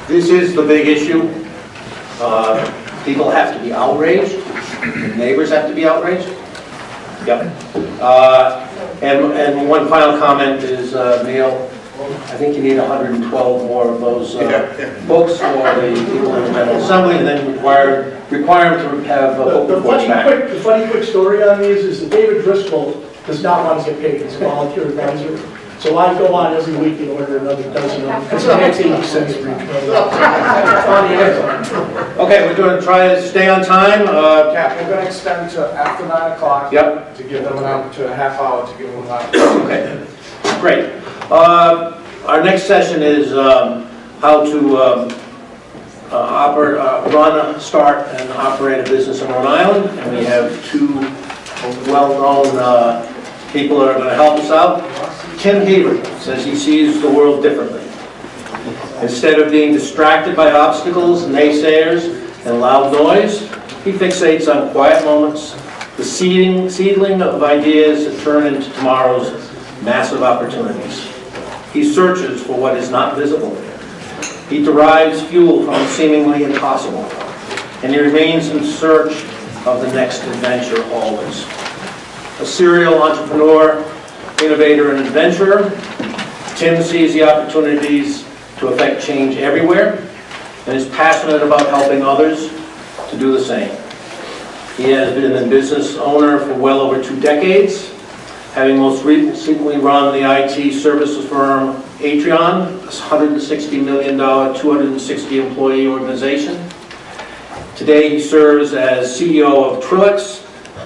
This is the big issue. People have to be outraged. Neighbors have to be outraged. Yep. And one final comment is, Neil, I think you need 112 more of those books for the people in the General Assembly, and then require them to have a book reports back. The funny quick story on these is that David Driscoll does not want to get paid. He's a volunteer advisor. So I go on every week and order another dozen of them. It's like 80 cents for each one. On the Amazon. Okay, we're going to try to stay on time. Yeah, we're going to extend to after 9 o'clock. Yep. To give them to a half hour to give them an Okay, great. Our next session is how to run, start, and operate a business in Rhode Island. And we have two well-known people that are going to help us out. Tim Hebert says he sees the world differently. Instead of being distracted by obstacles, naysayers, and loud noise, he fixates on quiet moments, the seedling of ideas that turn into tomorrow's massive opportunities. He searches for what is not visible. He derives fuel from the seemingly impossible, and he remains in search of the next adventure always. A serial entrepreneur, innovator, and adventurer, Tim sees the opportunities to affect change everywhere and is passionate about helping others to do the same. He has been a business owner for well over 2 decades, having most recently run the IT services firm Atrion, a $160 million, 260-employee organization. Today he serves as CEO of Truxx,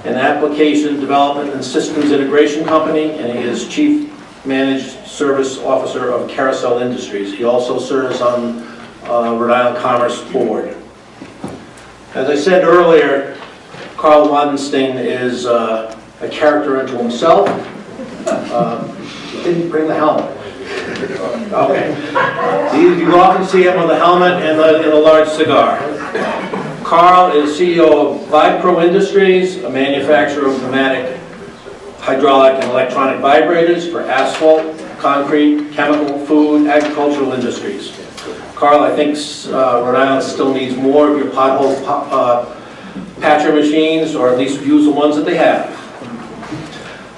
an application development and systems integration company, and he is Chief Managed Service Officer of Carousel Industries. He also serves on Rhode Island Commerce Board. As I said earlier, Karl Wadensten is a character unto himself. He didn't bring the helmet. Okay. You often see him with a helmet and a large cigar. Karl is CEO of VIBCO Industries, a manufacturer of pneumatic, hydraulic, and electronic vibrators for asphalt, concrete, chemical, food, agricultural industries. Karl, I think Rhode Island still needs more of your pothole patcher machines, or at least use the ones that they have.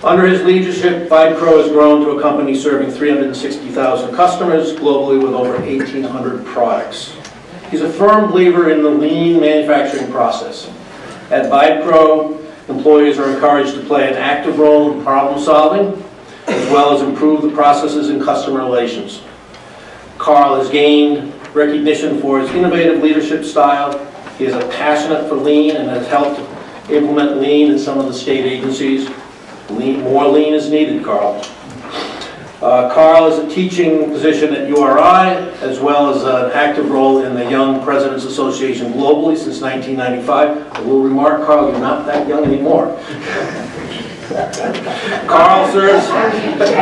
Under his leadership, VIBCO has grown to a company serving 360,000 customers globally with over 1,800 products. He's a firm believer in the lean manufacturing process. At VIBCO, employees are encouraged to play an active role in problem solving, as well as improve the processes in customer relations. Karl has gained recognition for his innovative leadership style. He is a passionate for lean and has helped implement lean in some of the state agencies. More lean is needed, Karl. Karl is a teaching position at URI, as well as an active role in the Young Presidents Association globally since 1995. I will remark, Karl, you're not that young anymore. Karl serves... It's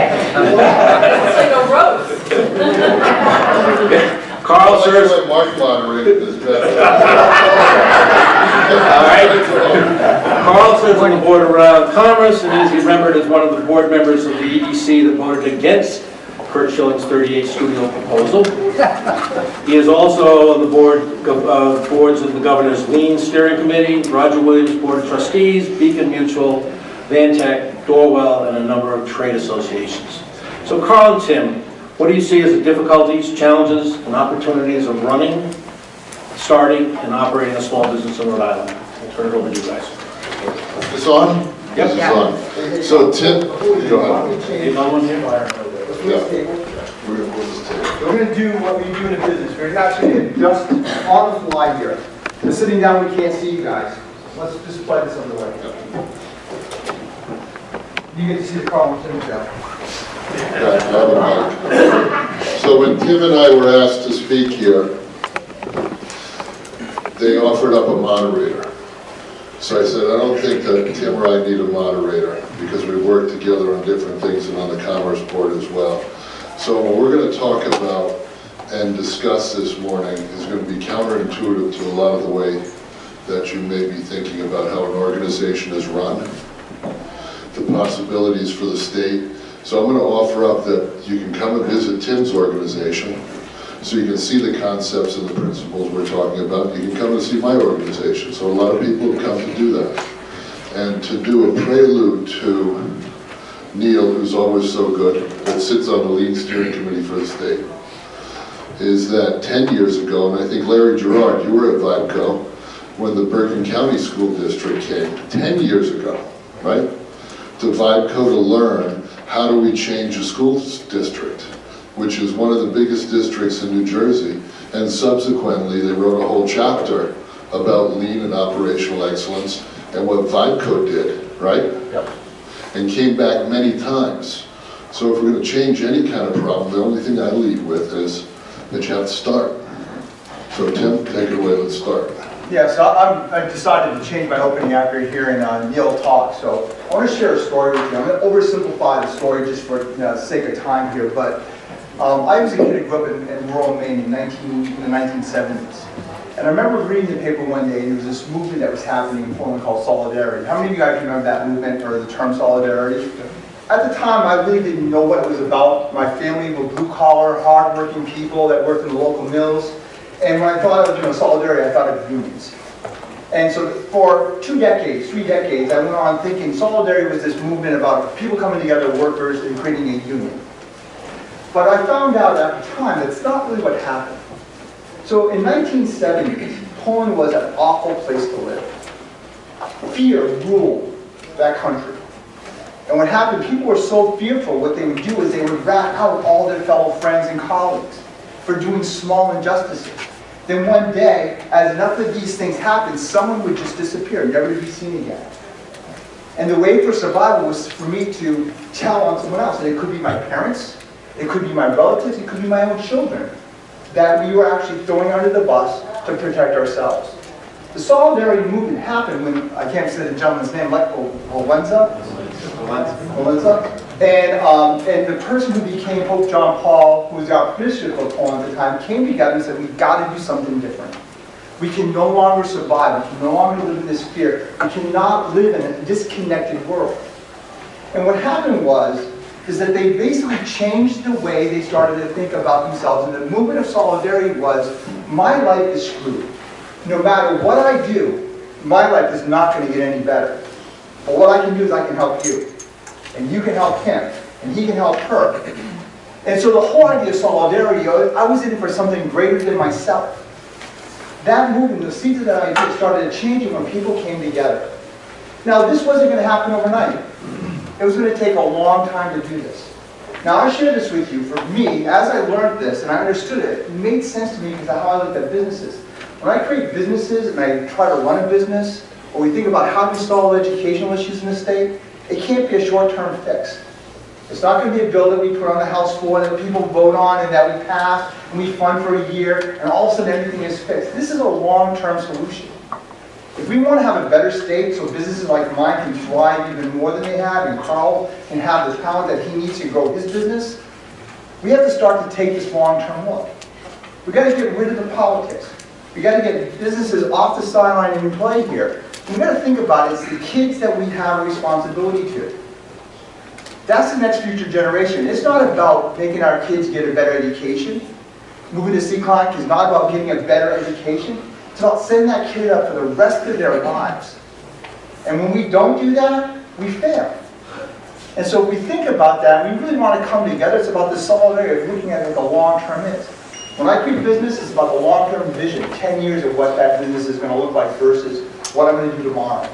like a roast. Karl serves... Mark moderated this All right. Karl serves on the board of Rhode Island Commerce and is remembered as one of the board members of the EDC that voted against Kurt Schilling's 38 studio proposal. He is also on the boards of the Governor's Lean Steering Committee, Roger Williams Board of Trustees, Beacon Mutual, Vantech, Dorwell, and a number of trade associations. So Karl and Tim, what do you see as the difficulties, challenges, and opportunities of running, starting, and operating a small business in Rhode Island? I'll turn it over to you guys. Is this on? Yep. This is on. So Tim, go ahead. No one here? Yeah. We're going to put this table. We're going to do what we do in a business. We're actually going to just on the fly here. We're sitting down, we can't see you guys. Let's just play this on the way. You get to see the Karl and Tim show. So when Tim and I were asked to speak here, they offered up a moderator. So I said, I don't think that Tim or I need a moderator because we work together on different things and on the Commerce Board as well. So what we're going to talk about and discuss this morning is going to be counterintuitive to a lot of the way that you may be thinking about how an organization is run, the possibilities for the state. So I'm going to offer up that you can come and visit Tim's organization, so you can see the concepts and the principles we're talking about. You can come and see my organization. So a lot of people have come to do that. And to do a prelude to Neil, who's always so good, that sits on the lead steering committee for the state, is that 10 years ago, and I think Larry Gerard, you were at VIBCO, when the Bergen County School District came, 10 years ago, right? To VIBCO to learn how do we change a school district, which is one of the biggest districts in New Jersey, and subsequently they wrote a whole chapter about lean and operational excellence and what VIBCO did, right? Yep. And came back many times. So if we're going to change any kind of problem, the only thing I lead with is that you have to start. So Tim, take it away, let's start. Yeah, so I've decided to change my opening after hearing Neil talk. So I want to share a story with you. I'm going to oversimplify the story just for the sake of time here. But I was a kid who grew up in rural Maine in the 1970s. And I remember reading the paper one day, and there was this movement that was happening in Poland called Solidarity. How many of you guys remember that movement or the term Solidarity? At the time, I really didn't know what it was about. My family were blue-collar, hard-working people that worked in the local mills. And when I thought of Solidarity, I thought of unions. And so for 3 decades, I went on thinking Solidarity was this movement about people coming together, workers, and creating a union. But I found out at the time that's not really what happened. So in 1970s, Poland was an awful place to live. Fear ruled that country. And what happened, people were so fearful, what they would do is they would rat out all their fellow friends and colleagues for doing small injustices. Then one day, as enough of these things happened, someone would just disappear, never to be seen again. And the way for survival was for me to tell on someone else. And it could be my parents, it could be my relatives, it could be my own children, that we were actually throwing under the bus to protect ourselves. The Solidarity movement happened when, I can't say the gentleman's name, like Wadensten? And the person who became Pope John Paul, who was the Archbishop of Poland at the time, came together and said, we've got to do something different. We can no longer survive. We can no longer live in this fear. We cannot live in a disconnected world. And what happened is that they basically changed the way they started to think about themselves. And the movement of Solidarity was, my life is screwed. No matter what I do, my life is not going to get any better. But what I can do is I can help you. And you can help him. And he can help her. And so the whole idea of Solidarity, I was in it for something greater than myself. That movement, the seeds of that idea started changing when people came together. Now, this wasn't going to happen overnight. It was going to take a long time to do this. Now, I share this with you. For me, as I learned this and I understood it, it made sense to me because of how I looked at businesses. When I create businesses and I try to run a business, or we think about how to solve educational issues in the state, it can't be a short-term fix. It's not going to be a bill that we put on the House floor that people vote on and that we pass and we fund for a year and all of a sudden everything is fixed. This is a long-term solution. If we want to have a better state so businesses like mine can thrive even more than they have and Karl can have the talent that he needs to grow his business, we have to start to take this long-term look. We've got to get rid of the politics. We've got to get businesses off the sideline and in play here. We've got to think about it. It's the kids that we have a responsibility to. That's the next future generation. It's not about making our kids get a better education. Moving to CCLAC is not about getting a better education. It's about setting that kid up for the rest of their lives. And when we don't do that, we fail. And so if we think about that, we really want to come together. It's about the solidarity of looking at it what the long term is. When I create business, it's about the long-term vision, 10 years of what that business is going to look like versus what I'm going to do tomorrow.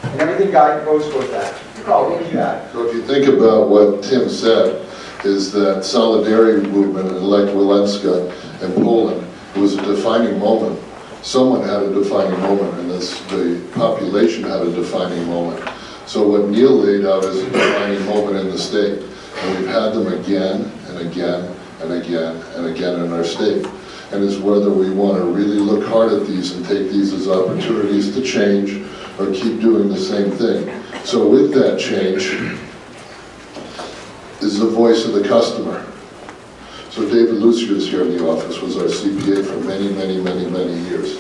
And everything goes towards that. Carl, what do you have? So if you think about what Tim said, is that Solidarity movement, and like Wadensten and Poland, it was a defining moment. Someone had a defining moment, and the population had a defining moment. So what Neil laid out is a defining moment in the state. And we've had them again and again and again and again in our state. And it's whether we want to really look hard at these and take these as opportunities to change or keep doing the same thing. So with that change is the voice of the customer. So David Lucier is here in the office, was our CPA for many, many, many, many years.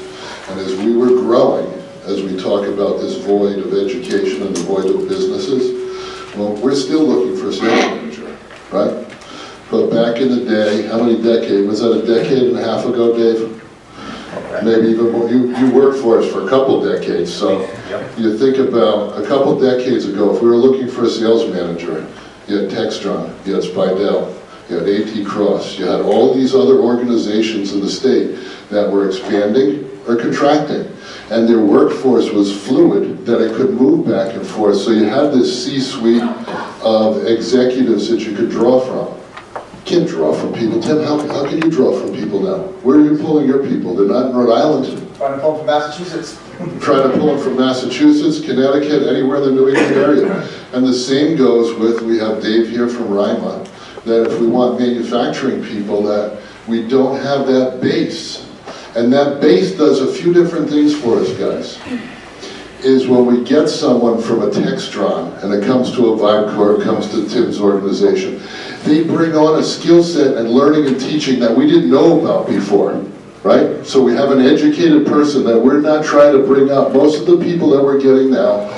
And as we were growing, as we talk about this void of education and the void of businesses, well, we're still looking for a sales manager, right? But back back in the day, how many decades, was that a decade and a half ago, Dave? Maybe even more. You worked for us for a couple decades, so you think about a couple decades ago, if we were looking for a sales manager, you had Textron, you had Spidell, you had AT Cross, you had all these other organizations in the state that were expanding or contracting, and their workforce was fluid, that it could move back and forth, so you had this C-suite of executives that you could draw from. Can't draw from people. Tim, how can you draw from people now? Where are you pulling your people? They're not in Rhode Island. Trying to pull from Massachusetts. Trying to pull them from Massachusetts, Connecticut, anywhere in the New England area. And the same goes with, we have Dave here from Rima, that if we want manufacturing people, that we don't have that base. And that base does a few different things for us, guys. Is when we get someone from a Textron, and it comes to a VIBCO, it comes to Tim's organization, they bring on a skill set and learning and teaching that we didn't know about before, right? So we have an educated person that we're not trying to bring up. Most of the people that we're getting now,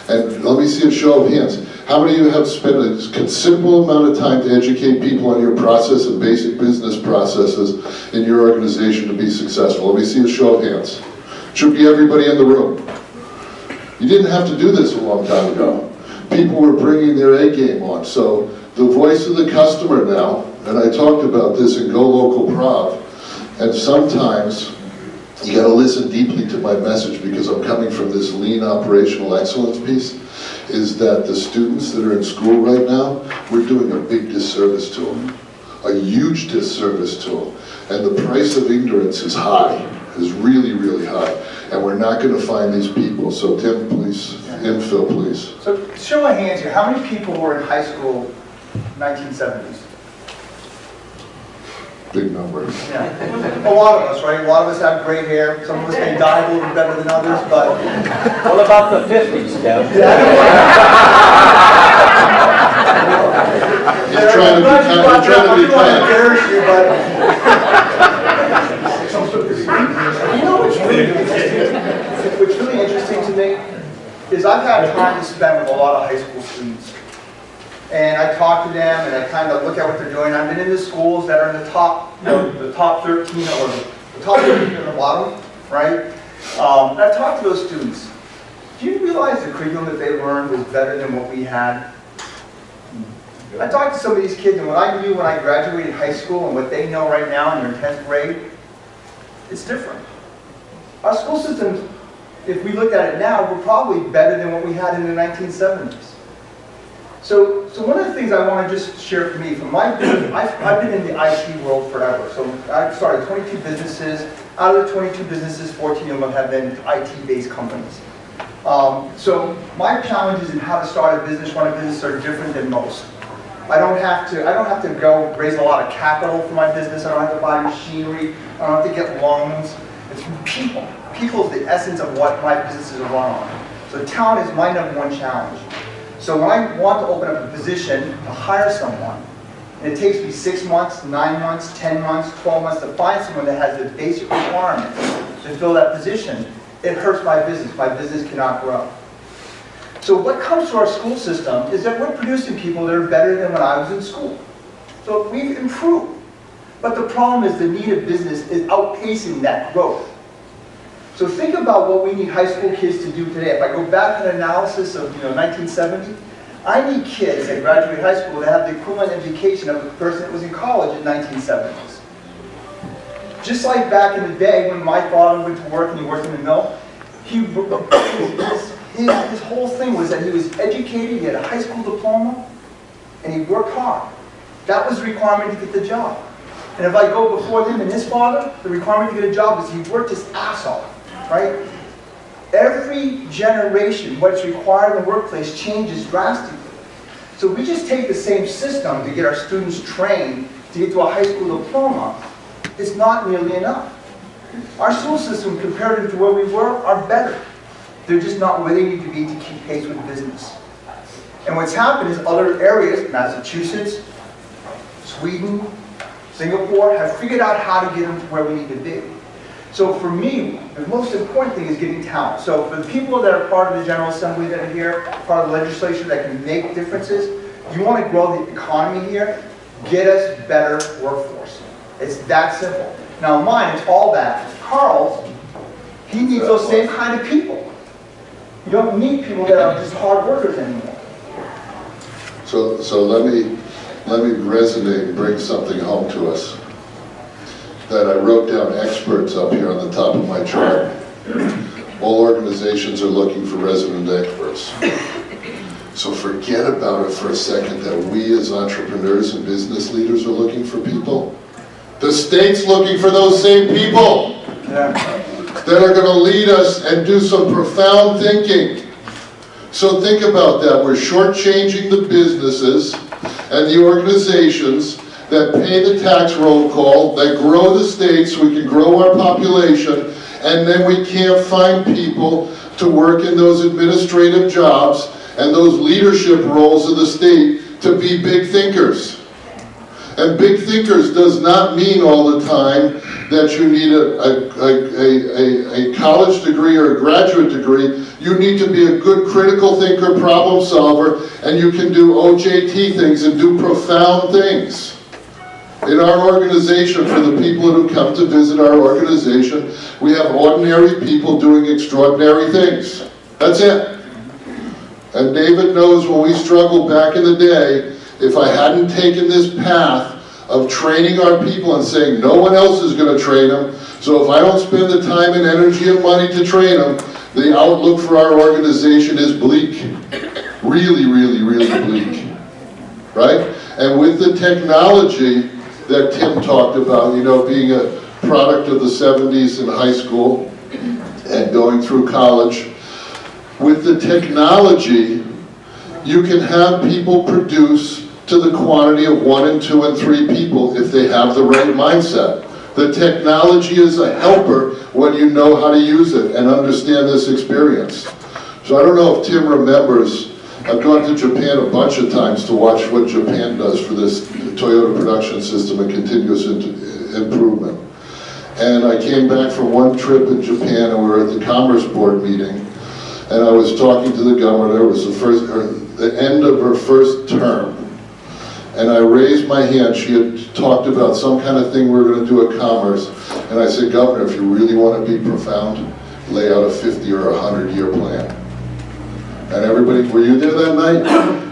and let me see a show of hands, how many of you have spent a considerable amount of time to educate people on your process and basic business processes in your organization to be successful? Let me see a show of hands. Should be everybody in the room. You didn't have to do this a long time ago. People were bringing their A game on. So the voice of the customer now, and I talked about this in Go Local Prov, and sometimes you got to listen deeply to my message because I'm coming from this lean operational excellence piece, is that the students that are in school right now, we're doing a big disservice to them, a huge disservice to them. And the price of ignorance is high, is really, really high. And we're not going to find these people. So Tim, please, infill, please. So show my hands here. How many people were in high school 1970s? Big number. Yeah. A lot of us, right? A lot of us have gray hair. Some of us may die a little better than others, but... What about the 50s, Kev? He's trying to be kind. I do want to embarrass you, but... You know what's really interesting to me is I've had time to spend with a lot of high school students. And I talk to them and I kind of look at what they're doing. I've been in the schools that are in the top, the top 13 or the top 13 at the bottom, right? And I've talked to those students. Do you realize the curriculum that they learned was better than what we had? I talked to some of these kids and what I knew when I graduated high school and what they know right now in their 10th grade, it's different. Our school systems, if we look at it now, were probably better than what we had in the 1970s. So one of the things I want to just share for me, from my business, I've been in the IT world forever. So I started 22 businesses. Out of the 22 businesses, 14 of them have been IT-based companies. So my challenges in how to start a business, run a business are different than most. I don't have to go raise a lot of capital for my business. I don't have to buy machinery. I don't have to get loans. It's people. People is the essence of what my businesses are run on. So talent is my #1 challenge. So when I want to open up a position to hire someone, and it takes me 6 months, 9 months, 10 months, 12 months to find someone that has the basic requirements to fill that position, it hurts my business. My business cannot grow. So what comes to our school system is that we're producing people that are better than when I was in school. So we've improved. But the problem is the need of business is outpacing that growth. So think about what we need high school kids to do today. If I go back to an analysis of 1970, I need kids that graduate high school that have the equivalent education of the person that was in college in 1970s. Just like back in the day when my father went to work and he worked in the mill, his whole thing was that he was educated, he had a high school diploma, and he worked hard. That was the requirement to get the job. And if I go before him and his father, the requirement to get a job was he worked his ass off, right? Every generation, what's required in the workplace changes drastically. So we just take the same system to get our students trained to get to a high school diploma. It's not nearly enough. Our school system, comparative to where we were, are better. They're just not where they need to be to keep pace with business. And what's happened is other areas, Massachusetts, Sweden, Singapore, have figured out how to get them to where we need to be. So for me, the most important thing is getting talent. So for the people that are part of the General Assembly that are here, part of the legislature that can make differences, you want to grow the economy here, Get us better workforce. It's that simple. Now mine, it's all that. Karl's, he needs those same kind of people. You don't need people that are just hard workers anymore. So let me resonate and bring something home to us. That I wrote down experts up here on the top of my chart. All organizations are looking for resident experts. So forget about it for a second that we as entrepreneurs and business leaders are looking for people. The state's looking for those same people that are going to lead us and do some profound thinking. So think about that. We're shortchanging the businesses and the organizations that pay the tax roll call, that grow the state so we can grow our population, and then we can't find people to work in those administrative jobs and those leadership roles of the state to be big thinkers. And big thinkers does not mean all the time that you need a college degree or a graduate degree. You need to be a good critical thinker, problem solver, and you can do OJT things and do profound things. In our organization, for the people who come to visit our organization, we have ordinary people doing extraordinary things. That's it. And David knows when we struggled back in the day, if I hadn't taken this path of training our people and saying no one else is going to train them, so if I don't spend the time and energy and money to train them, the outlook for our organization is bleak. Really, really, really bleak. Right? And with the technology that Tim talked about, you know, being a product of the 70s in high school and going through college, with the technology, you can have people produce to the quantity of 1 and 2 and 3 people if they have the right mindset. The technology is a helper when you know how to use it and understand this experience. So I don't know if Tim remembers, I've gone to Japan a bunch of times to watch what Japan does for this Toyota production system and continuous improvement. And I came back from one trip in Japan and we were at the Commerce Board meeting, and I was talking to the governor. It was the end of her first term. And I raised my hand. She had talked about some kind of thing we were going to do at Commerce. And I said, Governor, if you really want to be profound, lay out a 50 or 100-year plan. And everybody, were you there that night?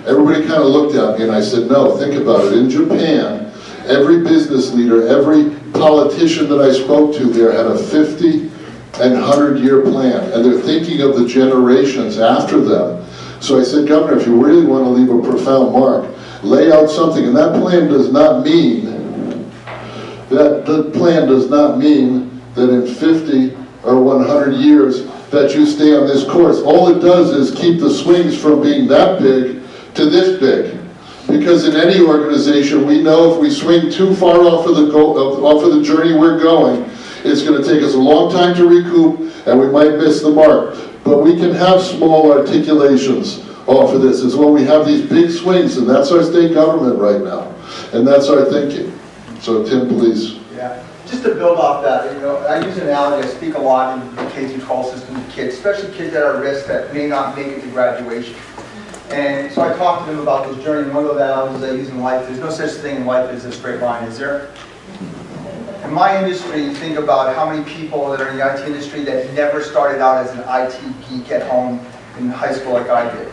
Everybody kind of looked at me and I said, no, think about it. In Japan, every business leader, every politician that I spoke to there had a 50 and 100-year plan. And they're thinking of the generations after them. So I said, Governor, if you really want to leave a profound mark, lay out something. And that plan does not mean that in 50 or 100 years that you stay on this course. All it does is keep the swings from being that big to this big. Because in any organization, we know if we swing too far off of the journey we're going, it's going to take us a long time to recoup, and we might miss the mark. But we can have small articulations off of this. It's when we have these big swings, and that's our state government right now. And that's our thinking. So Tim, please. Yeah. Just to build off that, you know, I use an analogy. I speak a lot in the K-12 system with kids, especially kids that are at risk that may not make it to graduation. And so I talk to them about this journey. One of the analogies I use in life, there's no such thing in life as a straight line, is there? In my industry, you think about how many people that are in the IT industry that never started out as an IT geek at home in high school like I did.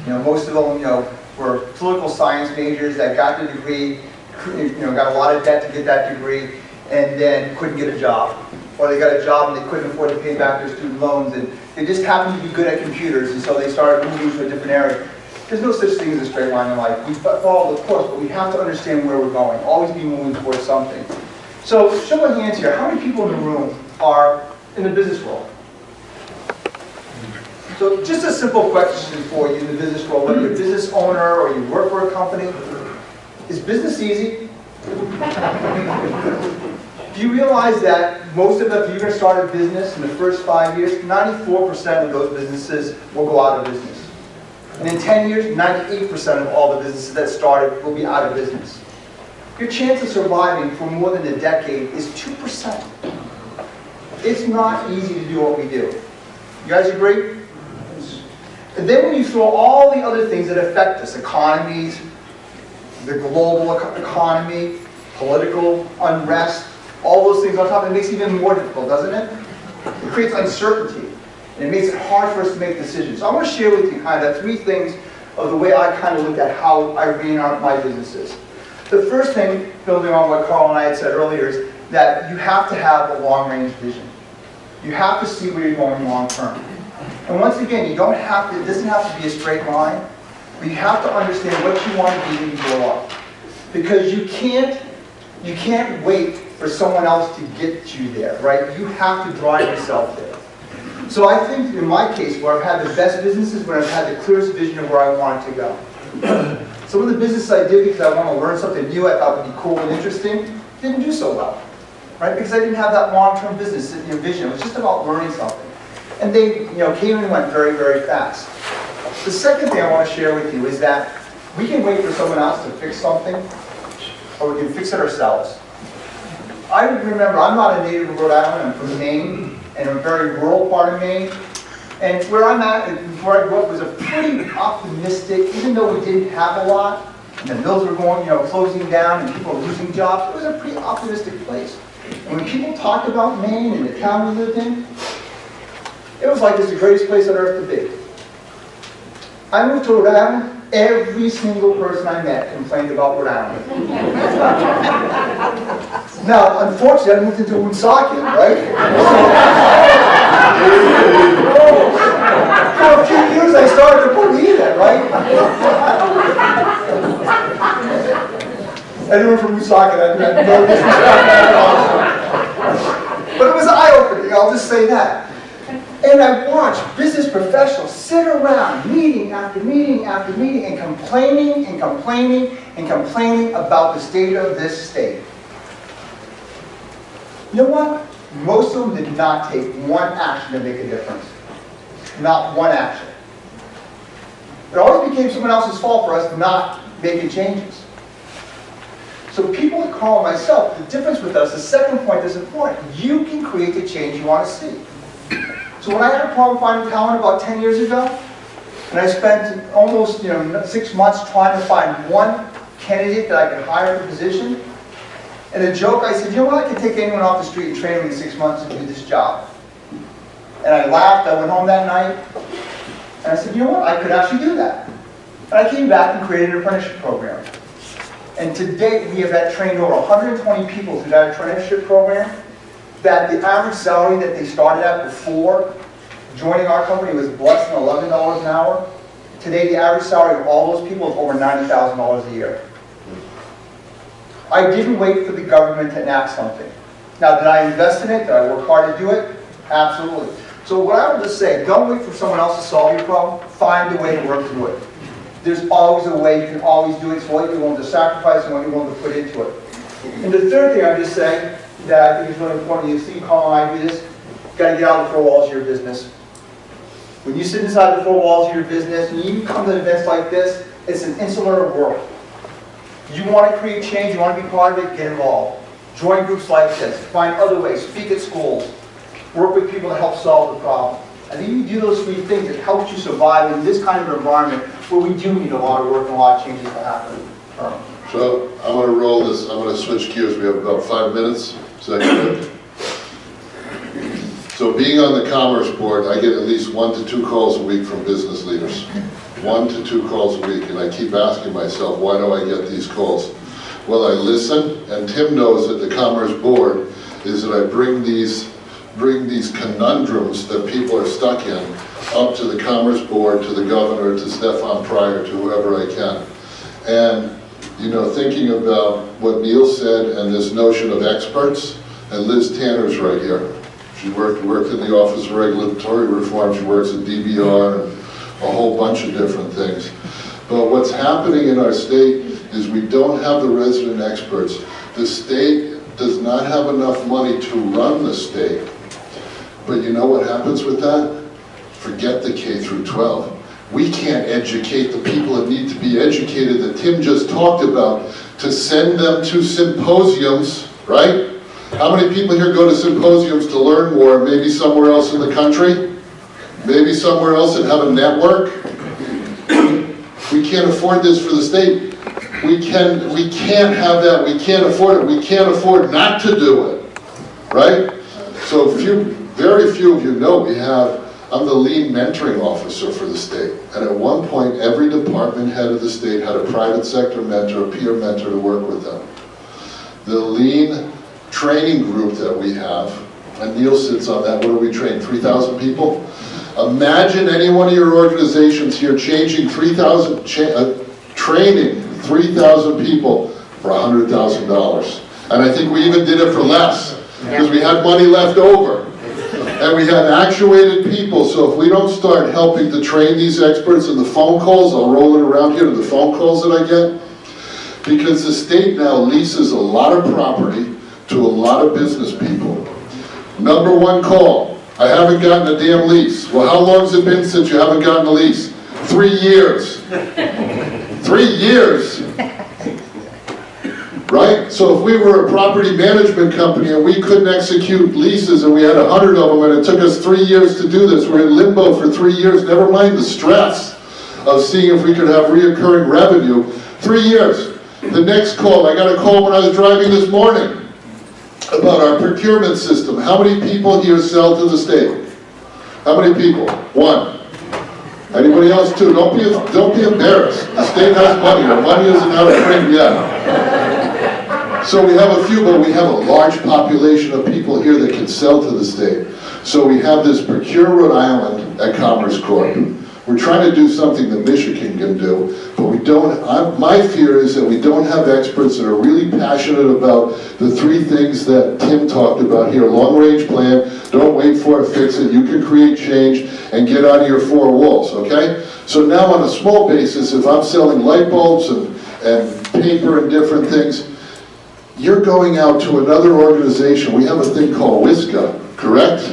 You know, most of them, you know, were political science majors that got the degree, you know, got a lot of debt to get that degree, and then couldn't get a job. Or they got a job and they couldn't afford to pay back their student loans, and they just happened to be good at computers, and so they started moving to a different area. There's no such thing as a straight line in life. We follow the course, but we have to understand where we're going. Always be moving towards something. So, show of hands here, how many people in the room are in the business world? So, just a simple question for you in the business world, whether you're a business owner or you work for a company, is business easy? Do you realize that most of them, if you're going to start a business in the first 5 years, 94% of those businesses will go out of business. And in 10 years, 98% of all the businesses that started will be out of business. Your chance of surviving for more than a decade is 2%. It's not easy to do what we do. You guys agree? And then when you throw all the other things that affect us, economies, the global economy, political unrest, all those things on top, it makes it even more difficult, doesn't it? It creates uncertainty, and it makes it hard for us to make decisions. So I want to share with you kind of 3 things of the way I kind of look at how I ran my businesses. The first thing, building on what Carl and I had said earlier, is that you have to have a long-range vision. You have to see where you're going long-term. And once again, it doesn't have to be a straight line, but you have to understand what you want to be when you grow up. Because you can't wait for someone else to get you there, right? You have to drive yourself there. So I think in my case, where I've had the best businesses, when I've had the clearest vision of where I wanted to go. Some of the business I did because I wanted to learn something new, I thought would be cool and interesting, didn't do so well, right? Because I didn't have that long-term business vision. It was just about learning something. And they came and went very, very fast. The second thing I want to share with you is that we can wait for someone else to fix something, or we can fix it ourselves. I remember, I'm not a native of Rhode Island, I'm from Maine, and a very rural part of Maine. And where I'm at, and where I grew up, was a pretty optimistic, even though we didn't have a lot, and the mills were going, closing down, and people were losing jobs, it was a pretty optimistic place. And when people talked about Maine and the town we lived in, it was like it's the greatest place on earth to be. I moved to Rhode Island, every single person I met complained about Rhode Island. Now, unfortunately, I moved into Woonsocket, right? For a few years, I started to believe it, right? Anyone from Woonsocket, I had no disrespect at all. But it was eye-opening, I'll just say that. And I watched business professionals sit around meeting after meeting after meeting and complaining and complaining and complaining about the state of this state. You know what? Most of them did not take one action to make a difference. Not one action. It always became someone else's fault for us not making changes. So people like Carl and myself, the difference with us, the second point is important. You can create the change you want to see. So when I had a problem finding talent about 10 years ago, and I spent almost 6 months trying to find one candidate that I could hire for the position, and a joke, I said, you know what, I can take anyone off the street and train them in 6 months to do this job. And I laughed, I went home that night, and I said, you know what, I could actually do that. And I came back and created an apprenticeship program. And to date, we have trained over 120 people through that apprenticeship program, that the average salary that they started at before joining our company was less than $11 an hour. Today, the average salary of all those people is over $90,000 a year. I didn't wait for the government to enact something. Now, did I invest in it? Did I work hard to do it? Absolutely. So what I would just say, don't wait for someone else to solve your problem. Find a way to work through it. There's always a way. You can always do it. It's what you're willing to sacrifice and what you're willing to put into it. And the third thing I would just say that I think is really important, you see Carl and I do this, you've got to get out of the 4 walls of your business. When you sit inside the 4 walls of your business, and you come to events like this, it's an insular world. You want to create change, you want to be part of it, get involved. Join groups like this, find other ways, speak at schools, work with people to help solve the problem. I think you do those 3 things, it helps you survive in this kind of environment where we do need a lot of work and a lot of changes to happen. So I'm going to roll this, I'm going to switch gears. We have about 5 minutes. Is that good? So being on the Commerce Board, I get at least 1 to 2 calls a week from business leaders. 1 to 2 calls a week, and I keep asking myself, why do I get these calls? Well, I listen, and Tim knows that the Commerce Board is that I bring these conundrums that people are stuck in up to the Commerce Board, to the governor, to Stefan Pryor, to whoever I can. And thinking about what Neil said and this notion of experts, and Liz Tanner's right here. She worked in the Office of Regulatory Reform, she works at DBR, and a whole bunch of different things. But what's happening in our state is we don't have the resident experts. The state does not have enough money to run the state. But you know what happens with that? Forget the K through 12. We can't educate the people that need to be educated that Tim just talked about, to send them to symposiums, right? How many people here go to symposiums to learn more, maybe somewhere else in the country? Maybe somewhere else and have a network? We can't afford this for the state. We can't have that, we can't afford it, we can't afford not to do it, right? So very few of you know I'm the lead mentoring officer for the state. And at one point, every department head of the state had a private sector mentor, a peer mentor to work with them. The lean training group that we have, and Neil sits on that, what do we train, 3,000 people? Imagine any one of your organizations here training 3,000 people for $100,000. And I think we even did it for less, because we had money left over. And we have actuated people, so if we don't start helping to train these experts in the phone calls, I'll roll it around here to the phone calls that I get, because the state now leases a lot of property to a lot of business people. Number one call, I haven't gotten a damn lease. Well, how long has it been since you haven't gotten a lease? 3 years. 3 years? Right? So if we were a property management company and we couldn't execute leases and we had 100 of them and it took us 3 years to do this, we're in limbo for 3 years, never mind the stress of seeing if we could have reoccurring revenue. 3 years. The next call, I got a call when I was driving this morning about our procurement system. How many people here sell to the state? How many people? 1. Anybody else? 2. Don't be embarrassed. The state has money. Our money isn't out of print yet. So we have a few, but we have a large population of people here that can sell to the state. So we have this Procure Rhode Island at Commerce Corp. We're trying to do something that Michigan can do, but we don't. My fear is that we don't have experts that are really passionate about the 3 things that Tim talked about here. Long-range plan, don't wait for it, fix it. You can create change and get out of your 4 walls, okay? So now on a small basis, if I'm selling light bulbs and paper and different things, you're going out to another organization. We have a thing called VIBCO, correct,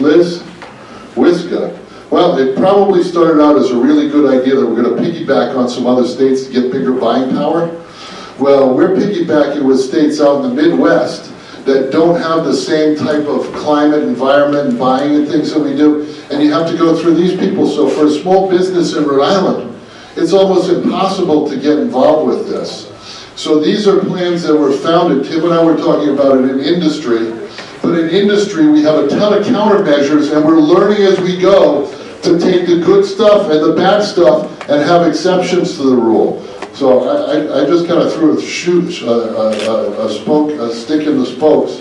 Liz? VIBCO. Well, it probably started out as a really good idea that we're going to piggyback on some other states to get bigger buying power. Well, we're piggybacking with states out in the Midwest that don't have the same type of climate, environment, and buying and things that we do, and you have to go through these people. So for a small business in Rhode Island, it's almost impossible to get involved with this. So these are plans that were founded, Tim and I were talking about it in industry, but in industry we have a ton of countermeasures and we're learning as we go to take the good stuff and the bad stuff and have exceptions to the rule. So I just kind of threw a stick in the spokes,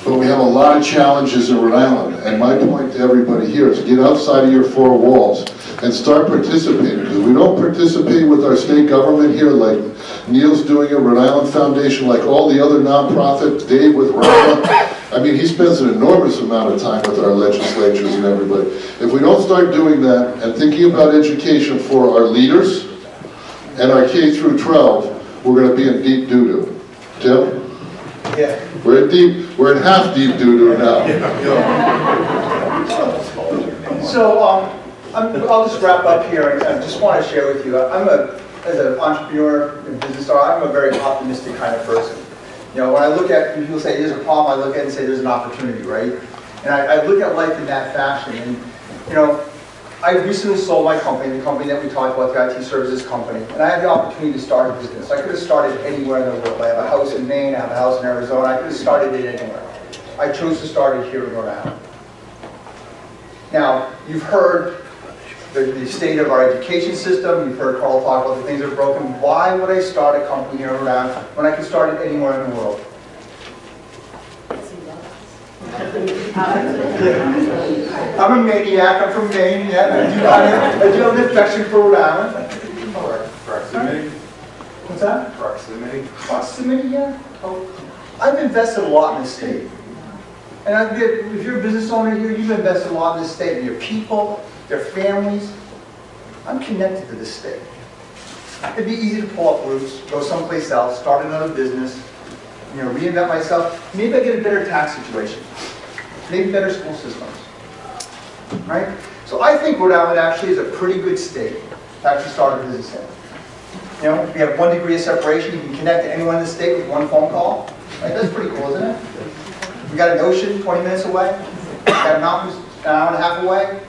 but we have a lot of challenges in Rhode Island, and my point to everybody here is get outside of your 4 walls and start participating, because we don't participate with our state government here like Neil's doing at Rhode Island Foundation, like all the other nonprofits, Dave with Rhode. I mean, he spends an enormous amount of time with our legislatures and everybody. If we don't start doing that and thinking about education for our leaders and our K through 12, we're going to be in deep doo-doo. Tim? Yeah. We're in half deep doo-doo now. So I'll just wrap up here and I just want to share with you, as an entrepreneur and business owner, I'm a very optimistic kind of person. You know, when I look at, when people say there's a problem, I look at it and say there's an opportunity, right? And I look at life in that fashion. And, you know, I recently sold my company, the company that we talked about, the IT services company, and I had the opportunity to start a business. I could have started anywhere in the world. I have a house in Maine, I have a house in Arizona, I could have started it anywhere. I chose to start it here in Rhode Island. Now, you've heard the state of our education system, you've heard Karl talk about the things that are broken. Why would I start a company here in Rhode Island when I could start it anywhere in the world? I'm a maniac, I'm from Maine, yeah, I do have an affection for Rhode Island. Proximity. What's that? Proximity. Proximity, yeah. Oh, I've invested a lot in this state. And if you're a business owner here, you've invested a lot in this state, in your people, their families. I'm connected to this state. It'd be easy to pull up roots, go someplace else, start another business, you know, reinvent myself. Maybe I get a better tax situation. Maybe better school systems. Right? So I think Rhode Island actually is a pretty good state to actually start a business in. You know, we have 1 degree of separation. You can connect to anyone in the state with 1 phone call. Right? That's pretty cool, isn't it? We got an ocean 20 minutes away. We got mountains an hour and a half away.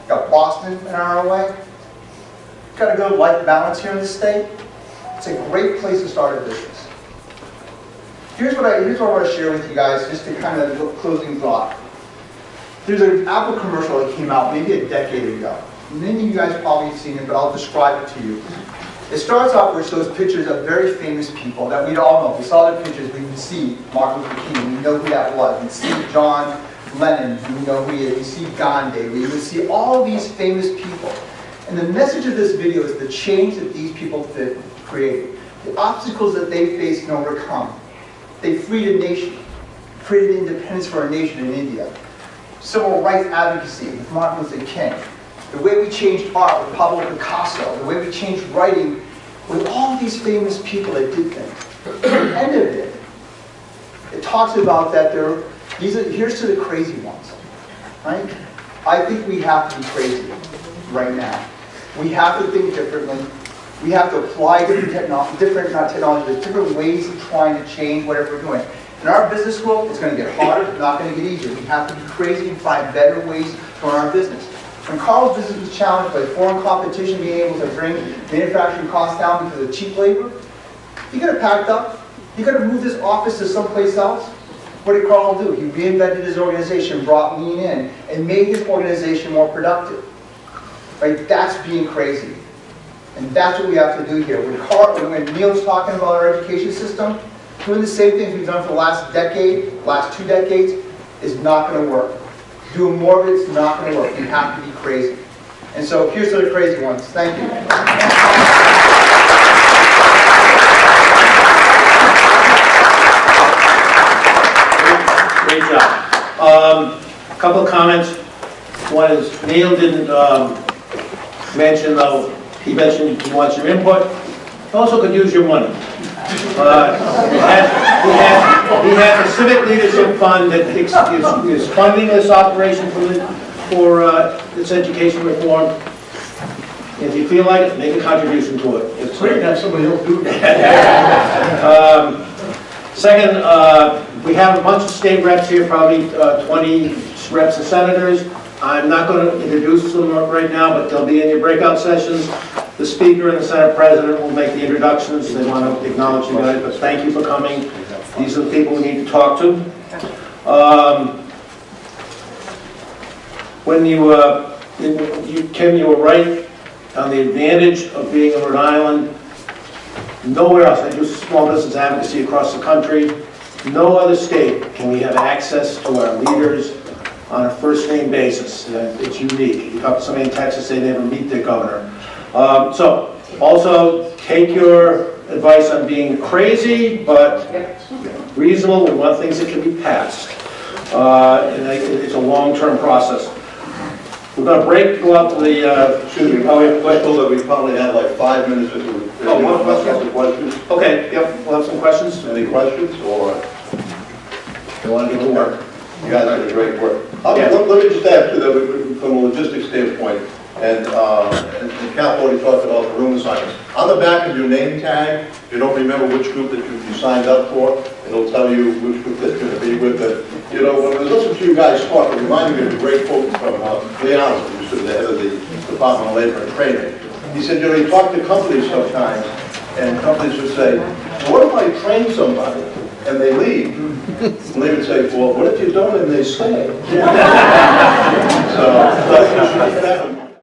We got Boston an hour away. Got a good life balance here in the state. It's a great place to start a business. Here's what I want to share with you guys, just to kind of closing thought. There's an Apple commercial that came out maybe a decade ago. Many of you guys probably have seen it, but I'll describe it to you. It starts off where it shows pictures of very famous people that we all know. We saw the pictures, we can see Martin Luther King, we know who that was. We see John Lennon, we know who he is. We see Gandhi, we would see all these famous people. And the message of this video is the change that these people created. The obstacles that they faced and overcome. They freed a nation, created independence for a nation in India. Civil rights advocacy with Martin Luther King. The way we changed art with Pablo Picasso. The way we changed writing with all these famous people that did things. At the end of it, it talks about that here's to the crazy ones. Right? I think we have to be crazy right now. We have to think differently. We have to apply different ways of trying to change whatever we're doing. In our business world, it's going to get harder, it's not going to get easier. We have to be crazy and find better ways to run our business. When Karl's business was challenged by foreign competition being able to bring manufacturing costs down because of cheap labor, he could have packed up. He could have moved his office to someplace else. What did Karl do? He reinvented his organization, brought lean in, and made his organization more productive. Right? That's being crazy. And that's what we have to do here. When Neil's talking about our education system, doing the same things we've done for the last decade, last 2 decades, is not going to work. Doing more of it is not going to work. You have to be crazy. And so here's to the crazy ones. Thank you. Great job. A couple of comments. One is Neil didn't mention, though, he mentioned he wants your input. He also could use your money. He has a Civic Leadership Fund that is funding this operation for this education reform. If you feel like it, make a contribution to it. It's great to have somebody else do that. Second, we have a bunch of state reps here, probably 20 reps and senators. I'm not going to introduce them right now, but they'll be in your breakout sessions. The Speaker and the Senate President will make the introductions. They want to acknowledge you guys, but thank you for coming. These are the people we need to talk to. Kim, you were right on the advantage of being in Rhode Island. Nowhere else, I do small business advocacy across the country. No other state can we have access to our leaders on a first-name basis. It's unique. You talk to somebody in Texas, they never meet their governor. So, also, take your advice on being crazy, but reasonable. We want things that can be passed. And it's a long-term process. We're going to break, go out to the... Excuse me, I told that we probably have like 5 minutes to do. One question? Okay, yep, we'll have some questions. Any questions, or You want to get to work? you guys did great work? Yeah. Let me just ask you that from a logistics standpoint, and Cal already talked about the room assignments. On the back of your name tag, you don't remember which group that you signed up for, it'll tell you which group that you're going to be with. But, you know, when I was listening to you guys talk, it reminded me of a great quote from Leon, who's the head of the Department of Labor and Training. He said, you know, you talk to companies sometimes, and companies would say, what if I train somebody and they leave? And they would say, well, what if you don't and they stay? So,